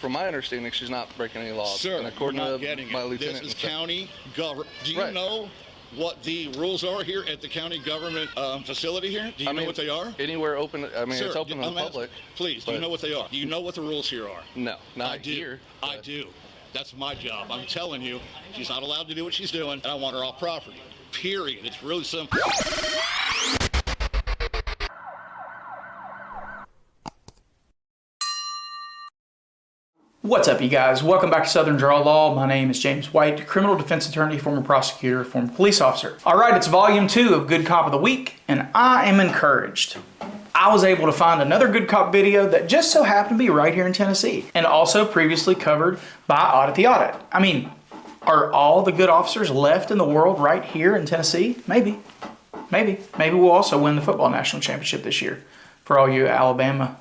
From my understanding, she's not breaking any laws. Sir, and according you're not to getting my it. lieutenant, This is county government. Do you Right. know what the rules are here at the county government facility here? Do you know what they are? Anywhere open, I mean, Sir, it's open to the public. Please, do you know what they are? Do you know what the rules here are? No, not I do. here. I do. That's my job. I'm telling you, she's not allowed to do what she's doing, and I want her off property. Period. It's really simple. What's up, you guys? Welcome back to Southern Draw Law. My name is James White, criminal defense attorney, former prosecutor, former police officer. All right, it's volume 2 of Good Cop of the Week, and I am encouraged. I was able to find another Good Cop video that just so happened to be right here in Tennessee, and also previously covered by Audit the Audit. I mean, are all the good officers left in the world right here in Tennessee? Maybe. Maybe we'll also win the football national championship this year. For all you Alabama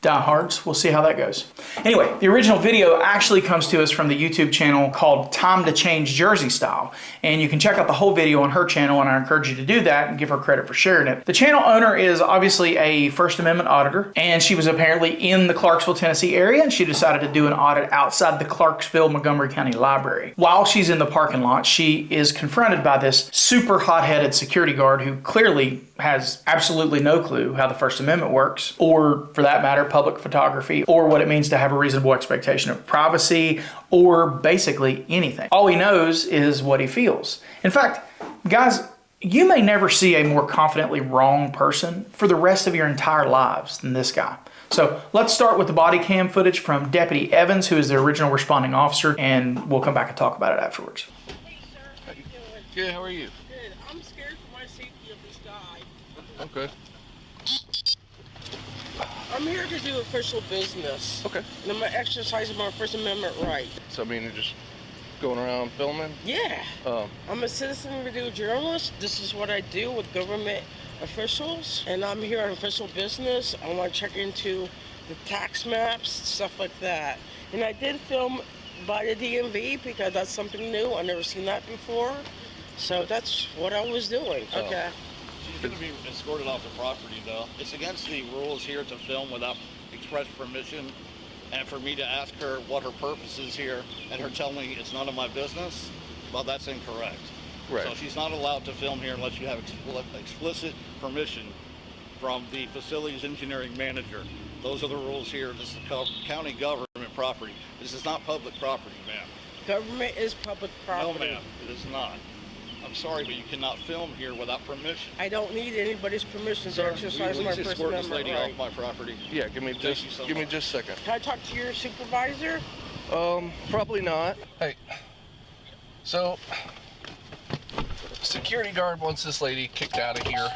diehards, we'll see how that goes. Anyway, the original video actually comes to us from the YouTube channel called Time to Change Jersey Style. And you can check out the whole video on her channel, and I encourage you to do that and give her credit for sharing it. The channel owner is obviously a First Amendment auditor, and she was apparently in the Clarksville, Tennessee area, and she decided to do an audit outside the Clarksville, Montgomery County Library. While she's in the parking lot, she is confronted by this super hot-headed security guard who clearly has absolutely no clue how the First Amendment works, or for that matter, public photography, or what it means to have a reasonable expectation of privacy, or basically anything. All he knows is what he feels. In fact, guys, you may never see a more confidently wrong person for the rest of your entire lives than this guy. So let's start with the body cam footage from Deputy Evans, who is the original responding officer, and we'll come back and talk about it afterwards. Hey, sir, how you doing? Good, how are you? Good. I'm scared for my safety of this guy. Okay. I'm here to do official business. Okay. And I'm exercising my First Amendment right. So, I mean, you're just going around filming? Yeah. I'm a citizen review journalist. This is what I do with government officials. And I'm here on official business. I want to check into the tax maps, stuff like that. And I did film by the DMV because that's something new. I've never seen that before. So that's what I was doing. Oh. Okay. She's going to be escorted off the property, though. It's against the rules here to film without express permission. And for me to ask her what her purpose is here and her telling me it's none of my business, well, that's incorrect. Right. So she's not allowed to film here unless you have explicit permission from the facilities engineering manager. Those are the rules here. This is county government property. This is not public property, ma'am. Government is public property. No, ma'am, it is not. I'm sorry, but you cannot film here without permission. I don't need anybody's permission to Sir, exercise will you my please First escort this Amendment lady right. off my property? Yeah, give me just you so a much. second. Can I talk to your supervisor? Probably not. Hey, so security guard wants this lady kicked out of here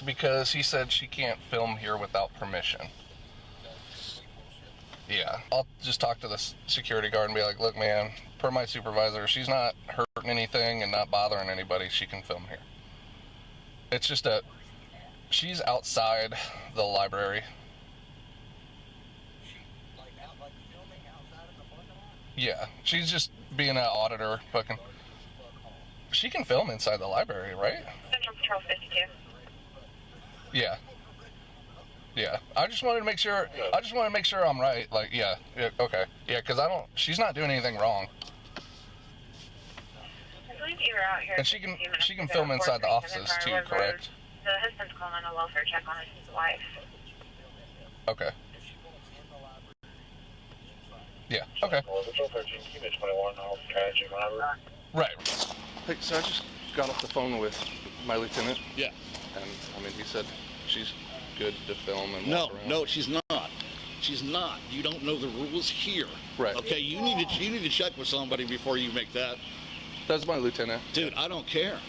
because he said she can't film here without permission. Yeah, I'll just talk to the security guard and be like, look, man, per my supervisor, she's not hurting anything and not bothering anybody. She can film here. It's just that she's outside the library. Yeah, she's just being an auditor, fucking. She can film inside the library, right? Central Patrol 52. Yeah. Yeah, I just wanted to make sure. I just want to make sure I'm right. Like, yeah, okay, yeah, because she's not doing anything wrong. I believe you were out here. And she can film inside the offices too, correct? The husband's calling on a welfare check on his wife. Okay. Yeah. Okay. Right. Hey, so I just got off the phone with my lieutenant. Yeah. And I mean, he said she's good to film and walk around. No, she's not. She's not. You don't know the rules here. Right. Okay, you need to check with somebody before you make that. That's my lieutenant. Dude, I don't care.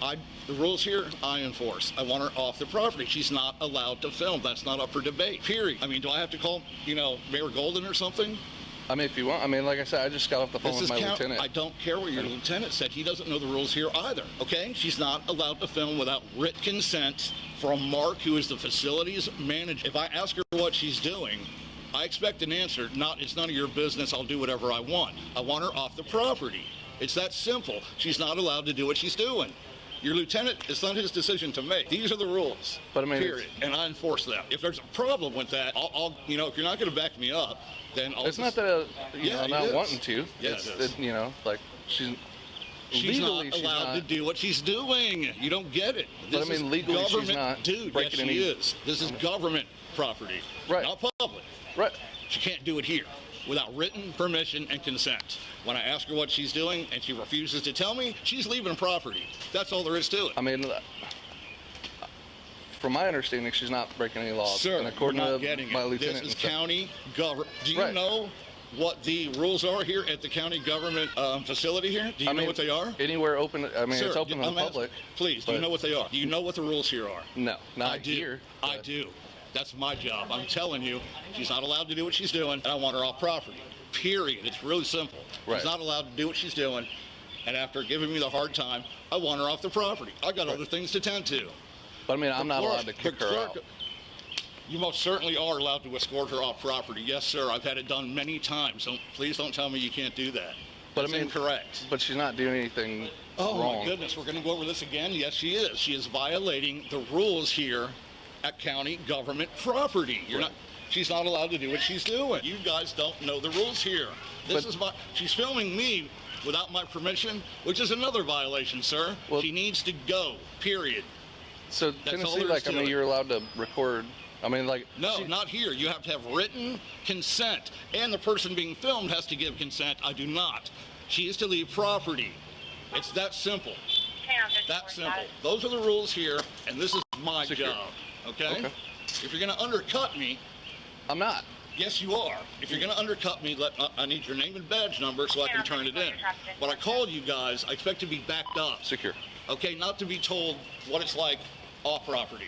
The rules here, I enforce. I want her off the property. She's not allowed to film. That's not up for debate, period. I mean, do I have to call, Mayor Golden or something? I mean, if you want. I mean, like I said, I just got off the phone with my lieutenant. I don't care what your lieutenant said. He doesn't know the rules here either, okay? She's not allowed to film without written consent from Mark, who is the facilities manager. If I ask her what she's doing, I expect an answer. It's none of your business. I'll do whatever I want. I want her off the property. It's that simple. She's not allowed to do what she's doing. Your lieutenant, it's not his decision to make. These are the rules. But I mean, period. And I enforce them. If there's a problem with that, I'll if you're not going to back me up, then I'll. It's not that I'm not wanting to. Yeah, it's she's not legally allowed to do what she's doing. You don't get it. But I mean, legally she's not Yes, breaking any. she is. This is government property, right? Not public. Right. She can't do it here without written permission and consent. When I ask her what she's doing and she refuses to tell me, she's leaving property. That's all there is to it. I mean, from my understanding, she's not breaking any laws. Sir, and according you're not to getting my it. lieutenant, This is county government. Do you Right. know what the rules are here at the county government facility here? Do you know what they are? Anywhere open. I mean, Sir, it's open to the I'm public. Please, do you know what they are? Do you know what the rules here are? No, not I do. here. I do. That's my job. I'm telling you, she's not allowed to do what she's doing, and I want her off property. Period. It's really simple. Right. She's not allowed to do what she's doing, and after giving me the hard time, I want her off the property. I got other things to tend to. But I mean, I'm not allowed to kick her out. You most certainly are allowed to escort her off property. Yes, sir. I've had it done many times. So please don't tell me you can't do that. But That's I mean, incorrect. But she's not doing anything Oh wrong. my goodness, we're going to go over this again. Yes, she is. She is violating the rules here at county government property. She's not allowed to do what she's doing. You guys don't know the rules here. She's filming me without my permission, which is another violation, sir. Well, she needs to go. Period. So That's all Tennessee, there is to it. you're allowed to record. I mean, No, not here. You have to have written consent, and the person being filmed has to give consent. I do not. She is to leave property. It's that simple. That simple. Those are the rules here, and this is my job. Okay? If you're going to undercut me, I'm not. yes, you are. If you're going to undercut me, I need your name and badge number so I can turn it in. When I called you guys, I expect to be backed up. Secure. Okay, not to be told what it's like off property.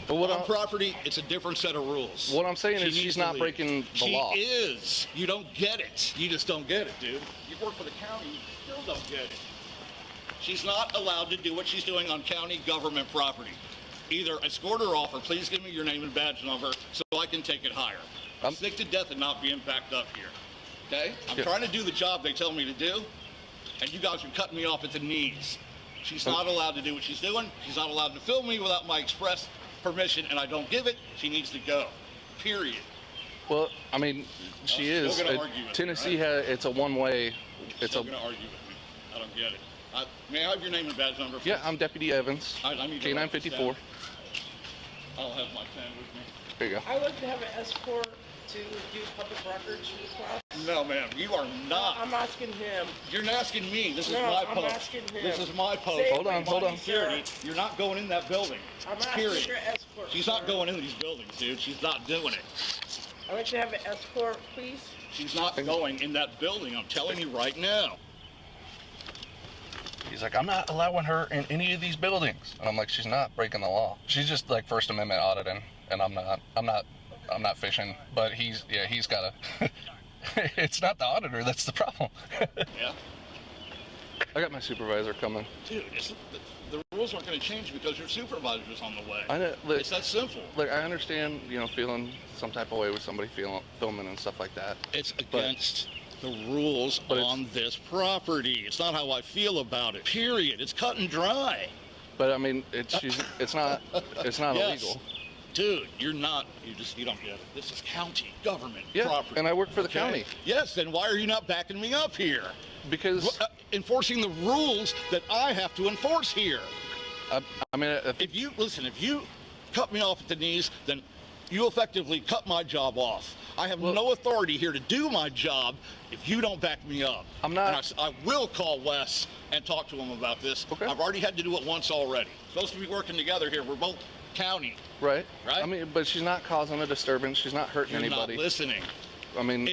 But what On property, it's a different set of rules. What I'm saying is She she's needs to not leave. breaking the law. She is. You don't get it. You just don't get it, dude. You work for the county, you still don't get it. She's not allowed to do what she's doing on county government property. Either escort her off or please give me your name and badge number so I can take it higher. I'm sick to death of not being backed up here. Okay? I'm trying to do the job they tell me to do, and you guys are cutting me off at the knees. She's not allowed to do what she's doing. She's not allowed to film me without my express permission, and I don't give it. She needs to go. Period. Well, I mean, she Still is. gonna argue with me, Tennessee right? it's a one-way. It's Still going to argue with me. I don't get it. May I have your name and badge number? Please? Yeah, I'm Deputy Evans. I need to write this K954. down. I'll have my pen with me. There you go. I like to have an escort to do public records request. No, ma'am, you are not. I'm asking him. You're not asking me. This is No, my I'm post. asking him. This is my post. Say it Hold on, with hold me, on. Security. sir. You're not going in that building. I'm asking Period. for escort. She's sir. not going in these buildings, dude. She's not doing it. I'd like to have an escort, please. She's not going in that building. I'm telling you right now. He's like, I'm not allowing her in any of these buildings. And I'm like, she's not breaking the law. She's just like First Amendment auditing, and I'm not fishing. But he's got to. It's not the auditor that's the problem. Yeah. I got my supervisor coming. Dude, the rules aren't going to change because your supervisor's on the way. I know. Look, It's that simple. look, I understand, feeling some type of way with somebody filming and stuff like that. It's against the rules But it's- on this property. It's not how I feel about it. Period. It's cut and dry. But I mean, it's not Yes. illegal. Dude, you don't get it. This is county government Yeah, property. and I work for the Okay? county. Yes, then why are you not backing me up here? Because Enforcing the rules that I have to enforce here. I mean, If you cut me off at the knees, then you effectively cut my job off. I have no authority here to do my job if you don't back me up. I'm not- And I will call Wes and talk to him about this. Okay. I've already had to do it once already. Supposed to be working together here. We're both county. right? Right? I mean, but she's not causing a disturbance. She's not hurting You're anybody. not listening. I mean,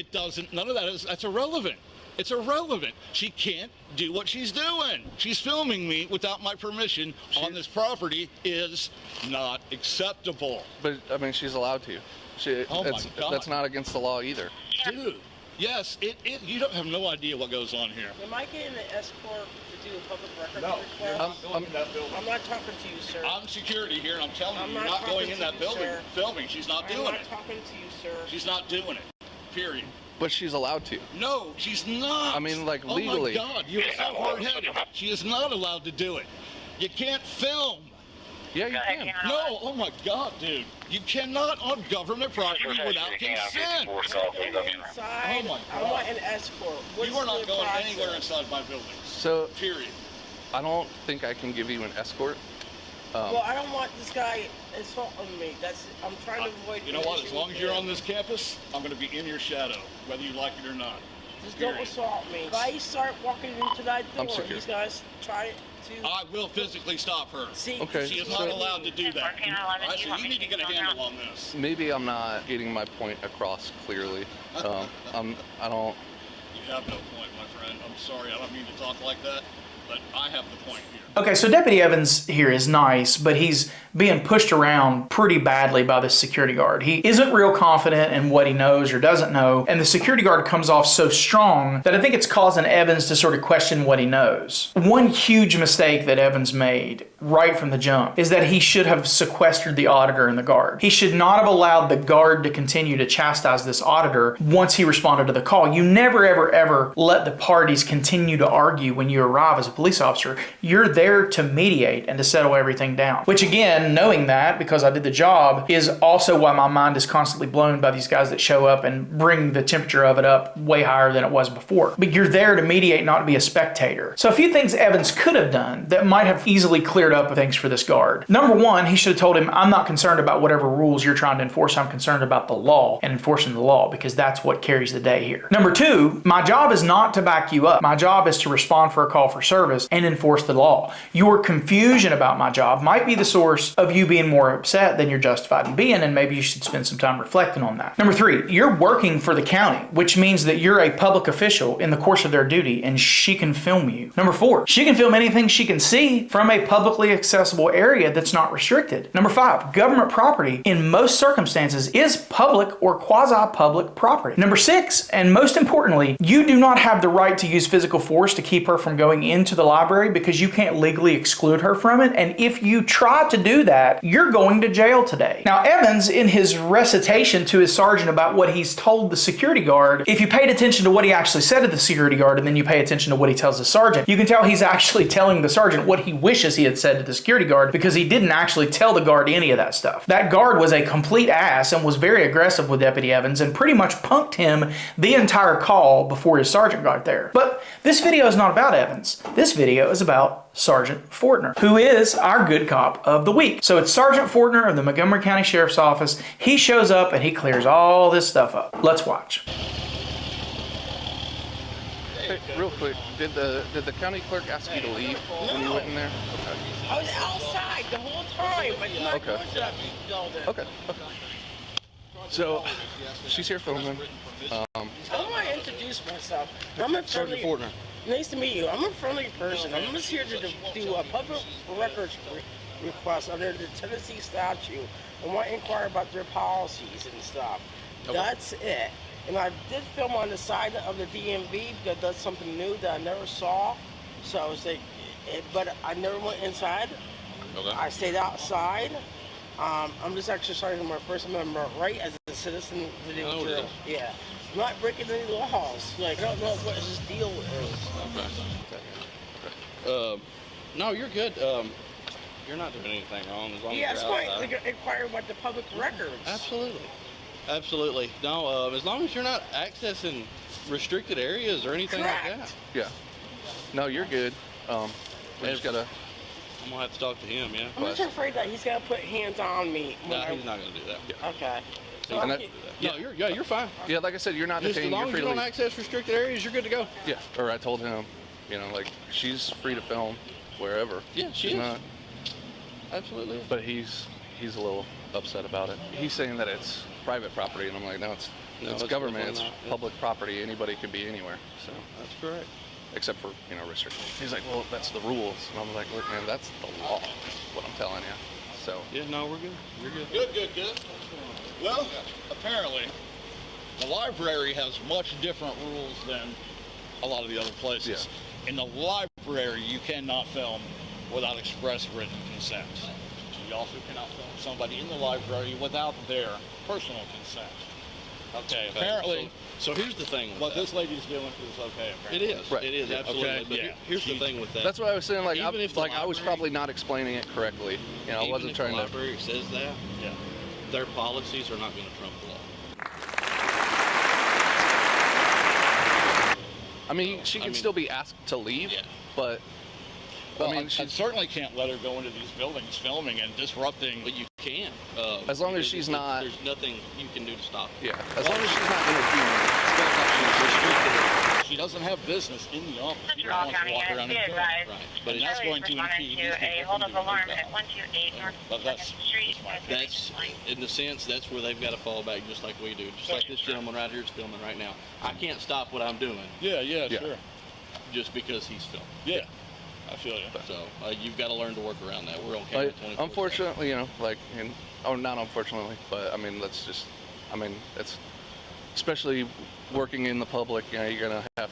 None of that's irrelevant. It's irrelevant. She can't do what she's doing. She's filming me without my permission on this property is not acceptable. but I mean, she's allowed to. Oh my God. That's not against the law either. Dude, yes, you don't have no idea what goes on here. Am I getting an escort to do a public records No, request? you're not going in that building. I'm not talking to you, sir. I'm security here, and I'm telling I'm you, you're not not going talking in to that you, building sir. filming. She's not I'm doing not it. talking to you, sir. She's not doing it. Period. But she's allowed to. No, she's not. I mean, like, Oh legally. my God, you're so hard-headed. She is not allowed to do it. You can't film. Yeah, you Go ahead, can. hang on. No, oh my God, dude. You cannot on government property without consent. Inside, Oh my I God. want an escort. What's You are not the going process? anywhere inside my buildings. So Period. I don't think I can give you an escort. Well, I don't want this guy insulting me. I'm trying to avoid. You know what? As long as you're on this campus, I'm going to be in your shadow, whether you like it or not. Just don't assault me. If I start walking into that I'm door, secure. these guys try to. I will physically stop her. See, Okay, She is so- not allowed to do that. Can I let All right, you so want you me need to to get a go handle now? on this. Maybe I'm not getting my point across clearly. I don't. You have no point, my friend. I'm sorry. I don't mean to talk like that, but I have the point here. Okay, so Deputy Evans here is nice, but he's being pushed around pretty badly by this security guard. He isn't real confident in what he knows or doesn't know, and the security guard comes off so strong that I think it's causing Evans to sort of question what he knows. One huge mistake that Evans made right from the jump is that he should have sequestered the auditor and the guard. He should not have allowed the guard to continue to chastise this auditor once he responded to the call. You never, ever, ever let the parties continue to argue when you arrive as a police officer. You're there to mediate and to settle everything down. Which again, knowing that, because I did the job, is also why my mind is constantly blown by these guys that show up and bring the temperature of it up way higher than it was before. But you're there to mediate, not to be a spectator. So a few things Evans could have done that might have easily cleared up things for this guard. Number one, he should have told him, I'm not concerned about whatever rules you're trying to enforce. I'm concerned about the law and enforcing the law, because that's what carries the day here. Number two, my job is not to back you up. My job is to respond for a call for service and enforce the law. Your confusion about my job might be the source of you being more upset than you're justified in being, and maybe you should spend some time reflecting on that. Number three, you're working for the county, which means that you're a public official in the course of their duty, and she can film you. Number four, she can film anything she can see from a publicly accessible area that's not restricted. Number five, government property in most circumstances is public or quasi-public property. Number six, and most importantly, you do not have the right to use physical force to keep her from going into the library, because you can't legally exclude her from it, and if you try to do that, you're going to jail today. Now, Evans, in his recitation to his sergeant about what he's told the security guard, if you paid attention to what he actually said to the security guard and then you pay attention to what he tells the sergeant, you can tell he's actually telling the sergeant what he wishes he had said to the security guard, because he didn't actually tell the guard any of that stuff. That guard was a complete ass and was very aggressive with Deputy Evans and pretty much punked him the entire call before his sergeant got there. But this video is not about Evans. This video is about Sergeant Fortner, who is our good cop of the week. So it's Sergeant Fortner of the Montgomery County Sheriff's Office. He shows up and he clears all this stuff up. Let's watch. Hey, real quick, did the county clerk ask you to leave when you went in there? Okay. I was outside the whole time. I did not Okay. go into that building. Okay. So she's here filming. I want to introduce myself. I'm a friendly. Nice to meet you. I'm a friendly person. I'm just here to do a public records request under the Tennessee statute. I want to inquire about their policies and stuff. Okay. That's it. And I did film on the side of the DMV because that's something new that I never saw. So I was like, but I never went inside. Okay. I stayed outside. I'm just exercising my First Amendment right as a citizen to do Oh, drill. Yeah. I'm not breaking any laws. Like, I don't know what his deal is. No, you're good. You're not doing anything wrong as long Yeah, as it's you're fine. outside. Like, inquire about the public records. Absolutely. Absolutely. No, as long as you're not accessing restricted areas or anything like Correct. that. Yeah. No, you're good. We just gotta. I'm going to have to talk to him, yeah. I'm just afraid that he's going to put hands on me. No, he's not going to do that. Okay. So And I'll that- No, you're fine. Yeah, like I said, you're not Just as detained. long You're as free you to don't leave. access restricted areas, you're good to go. Yeah. Or I told him, like she's free to film wherever. Yeah, she She's is. not. Absolutely. But he's a little upset about it. He's saying that it's private property, and I'm like, no, it's government. definitely It's not. Yeah. public property. Anybody can be anywhere. So, That's correct. except for restricted. He's like, well, that's the rules, and I'm like, look, man, that's the law. Is what I'm telling you. So. Yeah, no, we're good. You're good. Good. Well, apparently, the library has much different rules than a lot of the other places. Yeah. In the library, you cannot film without express written consent. You also cannot film somebody in the library without their personal consent. Okay, apparently, So here's the thing with what that. this lady's doing is okay. It Apparently. is. Right. It is, absolutely. Okay, But yeah. here's the thing with that. That's what I was saying. Like, Even if the I was library- probably not explaining it correctly. You know, I Even wasn't if trying the to. library says that, Yeah. their policies are not going to trump the law. I mean, she can still be asked to leave, Yeah. but Well, I mean, I she's certainly can't let her go into these buildings filming and disrupting. But you can. As long as because she's not- There's nothing you can do to stop it. yeah. As long as she's not interfering. She doesn't have business in the office. You Central don't want to County walk around units and be film. advised. Right. But And that's Charlie going to responded impede to these a people hold from of doing alarm their at job. 128 North But that's- 2nd Street. that's my opinion. That's, in the sense, that's where they've got to fall back just like we do. Just like this gentleman right here is filming right now. I can't stop what I'm doing Yeah, Yeah. sure. just because he's filming. Yeah, I feel you. So you've got to learn to work around that. We're on camera Like, 24/7. unfortunately, you know, like, and not unfortunately, but I mean, it's especially working in the public. You know, you're gonna have.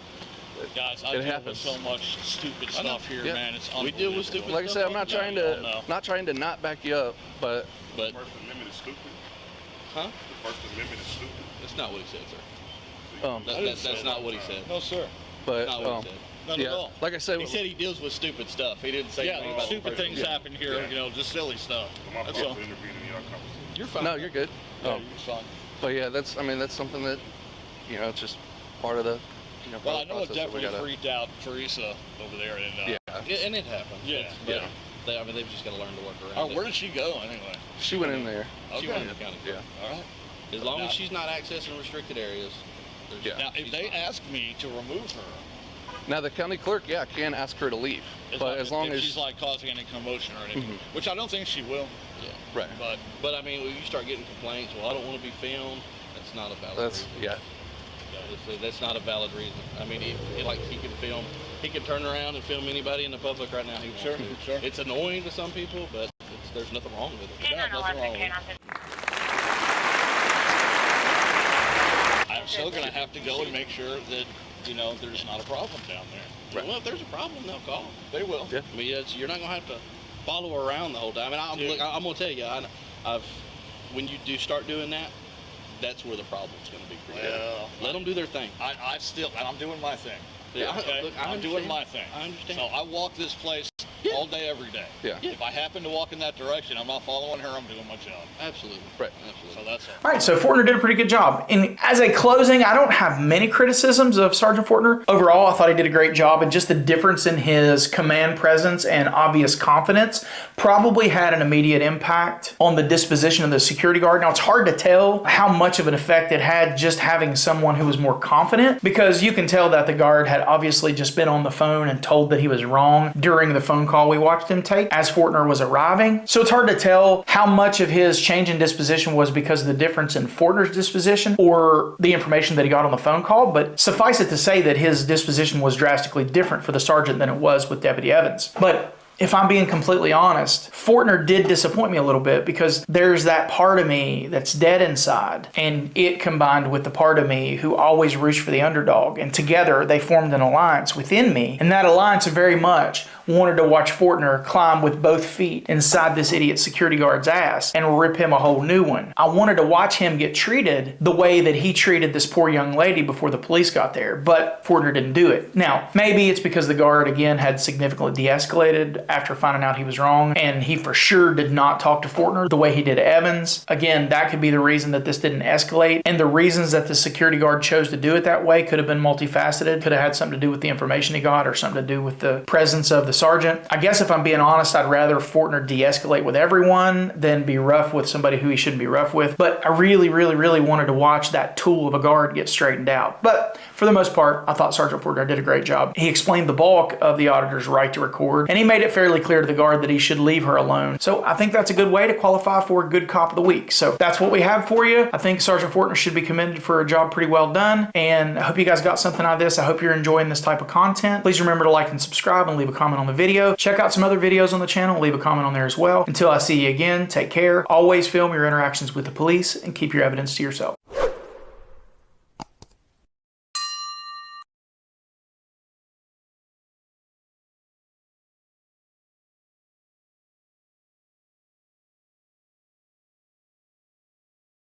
Guys, I It deal with happens. so much stupid I know. stuff here, Yeah. man. It's We deal with unbelievable. stupid Like I said, I'm not trying Oh, to no. not back you up, but But, First Amendment is stupid. huh? The First Amendment is stupid. That's not what he said, sir. I didn't say That's that. not what he said. No, sir. but Not what he said. Not yeah, at all. like I said, He said he deals with stupid stuff. He didn't say anything Yeah, about the stupid First things Amendment. happen here, you know, just silly stuff. I'm not That's supposed all. to intervene in your conversation. You're fine. no, you're good. Yeah, Oh, you're fine. but yeah, that's something that, you know, it's just part of the, you know, Well, I part of the know it process that we definitely gotta. freaked out Teresa over there. And, Yeah, Yeah, and it happens. Yeah, It's- yeah. I mean, they've just got to learn to work around Oh, it. where did she go anyway? she went in there. She Okay. went in the county. Yeah. All right. As long Now- as she's not accessing restricted areas. Yeah. Now, if she's they fine. ask me to remove her, Now the county clerk, yeah, can ask her to leave, but as long if as she's like causing any commotion or anything, which I don't think she will. Yeah. right, But I mean, when you start getting complaints, well, I don't want to be filmed. That's not a valid that's reason. yeah. That's not a valid reason. I mean, he can film. He can turn around and film anybody in the public right now. He wants Sure, to. sure. It's annoying to some people, but there's nothing wrong with it. Yeah, nothing wrong with it. I'm still going to have to go and make sure that, you know, there's not a problem down there. Well, if there's a problem, they'll call. They will. Yeah. I mean, you're not gonna have to follow her around the whole time. And Dude. I'm gonna tell you, when you do start doing that, that's where the problem's gonna be for you. Well, Let them do their thing. I'm doing my thing. Yeah, Okay? look, I I'm doing understand. my thing. I understand. So I walk this place Yeah. all day, every day. Yeah. Yeah. If I happen to walk in that direction, I'm not following her. I'm doing my job. Absolutely. Right. Absolutely. So that's all. All right, so Fortner did a pretty good job. And as a closing, I don't have many criticisms of Sergeant Fortner. Overall, I thought he did a great job, and just the difference in his command presence and obvious confidence probably had an immediate impact on the disposition of the security guard. Now, it's hard to tell how much of an effect it had just having someone who was more confident, because you can tell that the guard had obviously just been on the phone and told that he was wrong during the phone call we watched him take as Fortner was arriving. So it's hard to tell how much of his change in disposition was because of the difference in Fortner's disposition or the information that he got on the phone call, but suffice it to say that his disposition was drastically different for the sergeant than it was with Deputy Evans. But if I'm being completely honest, Fortner did disappoint me a little bit, because there's that part of me that's dead inside, and it combined with the part of me who always roots for the underdog, and together they formed an alliance within me, and that alliance very much wanted to watch Fortner climb with both feet inside this idiot security guard's ass and rip him a whole new one. I wanted to watch him get treated the way that he treated this poor young lady before the police got there, but Fortner didn't do it. Now, maybe it's because the guard, again, had significantly de-escalated after finding out he was wrong, and he for sure did not talk to Fortner the way he did Evans. Again, that could be the reason that this didn't escalate, and the reasons that the security guard chose to do it that way could have been multifaceted. Could have had something to do with the information he got, or something to do with the presence of the sergeant. I guess if I'm being honest, I'd rather Fortner de-escalate with everyone than be rough with somebody who he shouldn't be rough with. But I really wanted to watch that tool of a guard get straightened out. But for the most part, I thought Sergeant Fortner did a great job. He explained the bulk of the auditor's right to record, and he made it fairly clear to the guard that he should leave her alone. So I think that's a good way to qualify for Good Cop of the Week. So that's what we have for you. I think Sergeant Fortner should be commended for a job pretty well done, and I hope you guys got something out of this. I hope you're enjoying this type of content. Please remember to like and subscribe and leave a comment on the video. Check out some other videos on the channel. Leave a comment on there as well. Until I see you again, take care. Always film your interactions with the police and keep your evidence to yourself.